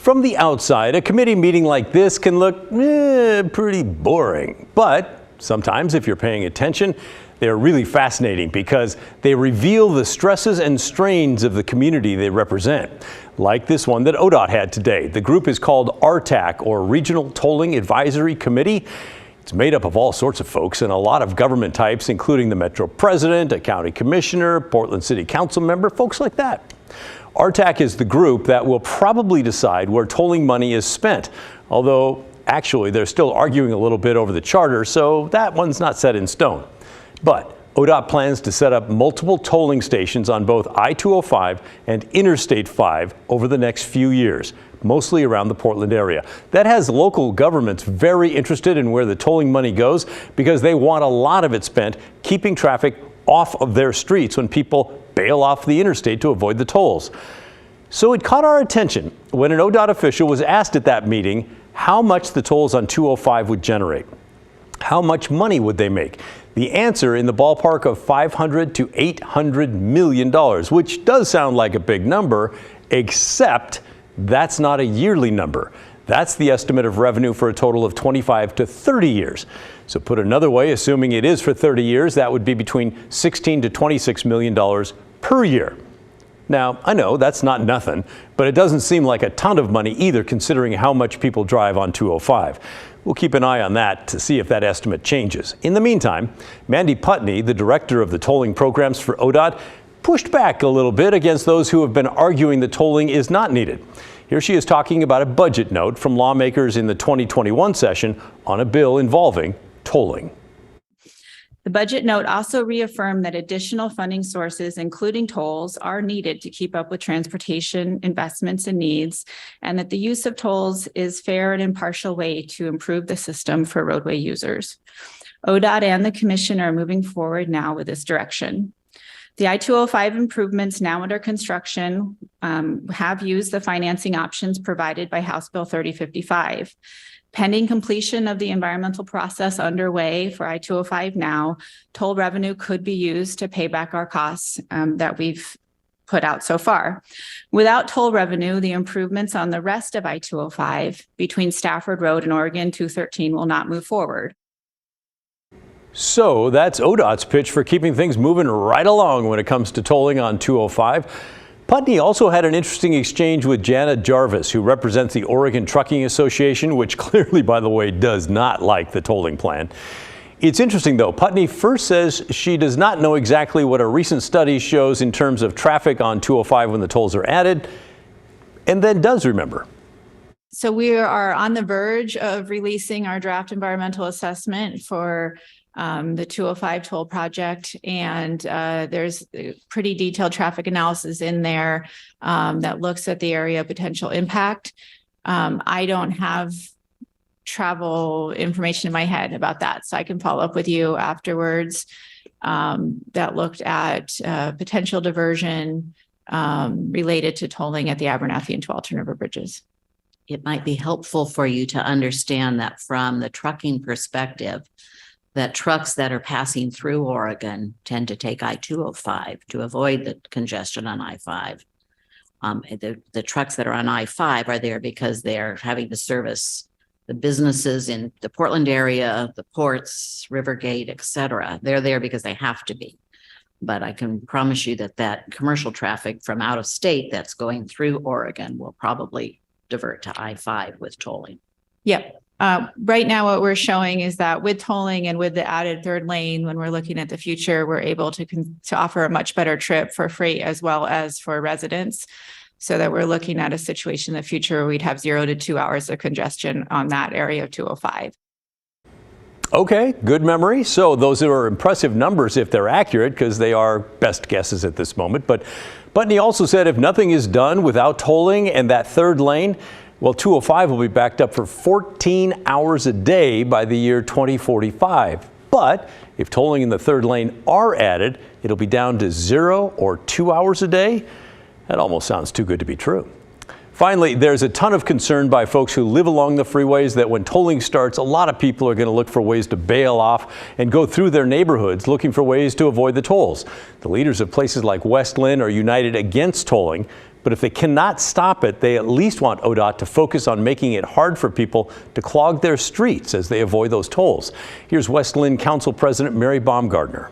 From the outside, a committee meeting like this can look pretty boring. But sometimes, if you're paying attention, they're really fascinating because they reveal the stresses and strains of the community they represent. Like this one that ODOT had today. The group is called RTAC, or Regional Tolling Advisory Committee. It's made up of all sorts of folks and a lot of government types, including the Metro President, a County Commissioner, Portland City Council member, folks like that. RTAC is the group that will probably decide where tolling money is spent, although actually they're still arguing a little bit over the charter, so that one's not set in stone. But ODOT plans to set up multiple tolling stations on both I-205 and Interstate 5 over the next few years, mostly around the Portland area. That has local governments very interested in where the tolling money goes because they want a lot of it spent keeping traffic off of their streets when people bail off the interstate to avoid the tolls. So it caught our attention when an ODOT official was asked at that meeting how much the tolls on 205 would generate. How much money would they make? The answer in the ballpark of $500 to $800 million, which does sound like a big number, except that's not a yearly number. That's the estimate of revenue for a total of 25 to 30 years. So put another way, assuming it is for 30 years, that would be between $16 to $26 million per year. Now, I know that's not nothing, but it doesn't seem like a ton of money either, considering how much people drive on 205. We'll keep an eye on that to see if that estimate changes. In the meantime, Mandy Putney, the director of the tolling programs for ODOT, pushed back a little bit against those who have been arguing that tolling is not needed. Here she is talking about a budget note from lawmakers in the 2021 session on a bill involving tolling. The budget note also reaffirmed that additional funding sources, including tolls, are needed to keep up with transportation investments and needs, and that the use of tolls is fair and impartial way to improve the system for roadway users. ODOT and the Commission are moving forward now with this direction. The I-205 improvements now under construction have used the financing options provided by House Bill 3055. Pending completion of the environmental process underway for I-205 now, toll revenue could be used to pay back our costs that we've put out so far. Without toll revenue, the improvements on the rest of I-205 between Stafford Road and Oregon 213 will not move forward. So that's ODOT's pitch for keeping things moving right along when it comes to tolling on 205. Putney also had an interesting exchange with Janet Jarvis, who represents the Oregon Trucking Association, which clearly, by the way, does not like the tolling plan. It's interesting, though. Putney first says she does not know exactly what a recent study shows in terms of traffic on 205 when the tolls are added, and then does remember. So we are on the verge of releasing our draft environmental assessment for the 205 toll project, and there's a pretty detailed traffic analysis in there that looks at the area of potential impact. I don't have travel information in my head about that, so I can follow up with you afterwards. That looked at potential diversion related to tolling at the Abernathy and Tualatin River bridges. It might be helpful for you to understand that from the trucking perspective, that trucks that are passing through Oregon tend to take I-205 to avoid the congestion on I-5. The trucks that are on I-5 are there because they're having to service the businesses in the Portland area, the ports, Rivergate, et cetera. They're there because they have to be. But I can promise you that that commercial traffic from out of state that's going through Oregon will probably divert to I-5 with tolling. Yep. Right now, what we're showing is that with tolling and with the added third lane, when we're looking at the future, we're able to offer a much better trip for freight as well as for residents, so that we're looking at a situation in the future where we'd have 0 to 2 hours of congestion on that area of 205. Okay, good memory. So those are impressive numbers if they're accurate, because they are best guesses at this moment. But Putney also said if nothing is done without tolling and that third lane, well, 205 will be backed up for 14 hours a day by the year 2045. But if tolling in the third lane are added, it'll be down to 0 or 2 hours a day. That almost sounds too good to be true. Finally, there's a ton of concern by folks who live along the freeways that when tolling starts, a lot of people are going to look for ways to bail off and go through their neighborhoods looking for ways to avoid the tolls. The leaders of places like West Linn are united against tolling, But if they cannot stop it, they at least want ODOT to focus on making it hard for people to clog their streets as they avoid those tolls. Here's West Linn Council President Mary Baumgardner.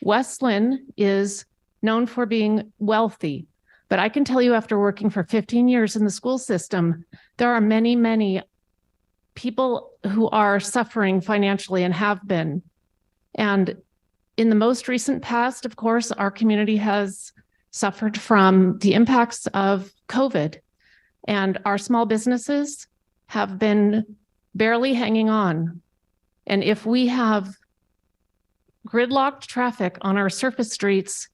West Linn is known for being wealthy, but I can tell you after working for 15 years in the school system, there are many, many people who are suffering financially and have been. And in the most recent past, of course, our community has suffered from the impacts of COVID, and our small businesses have been barely hanging on. And if we have gridlocked traffic on our surface streets,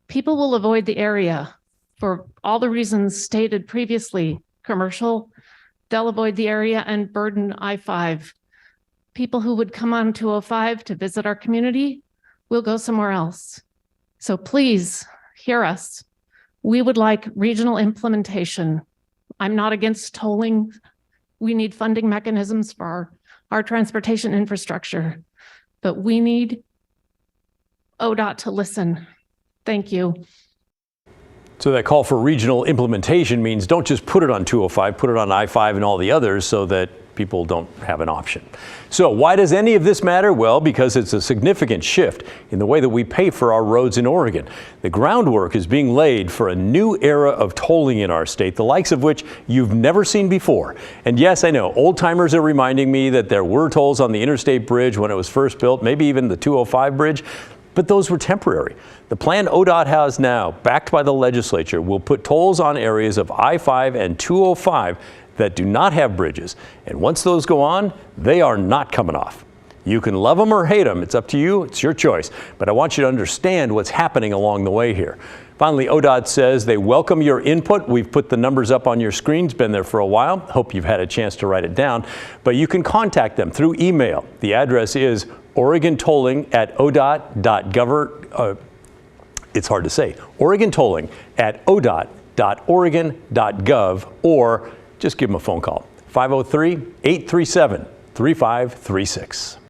people will avoid the area for all the reasons stated previously. Commercial, they'll avoid the area and burden I-5. People who would come on 205 to visit our community will go somewhere else. So please hear us. We would like regional implementation. I'm not against tolling. We need funding mechanisms for our transportation infrastructure, but we need ODOT to listen. Thank you. So that call for regional implementation means don't just put it on 205, put it on I-5 and all the others so that people don't have an option. So why does any of this matter? Well, because it's a significant shift in the way that we pay for our roads in Oregon. The groundwork is being laid for a new era of tolling in our state, the likes of which you've never seen before. And yes, I know, old timers are reminding me that there were tolls on the interstate bridge when it was first built, maybe even the 205 bridge. But those were temporary. The plan ODOT has now, backed by the legislature, will put tolls on areas of I-5 and 205 that do not have bridges. And once those go on, they are not coming off. You can love them or hate them. It's up to you. It's your choice. But I want you to understand what's happening along the way here. Finally, ODOT says they welcome your input. We've put the numbers up on your screen. It's been there for a while. Hope you've had a chance to write it down. But you can contact them through email. The address is OregonTolling@odot.gov. It's hard to say. OregonTolling@odot.oregon.gov, or just give them a phone call. 503-837-3536.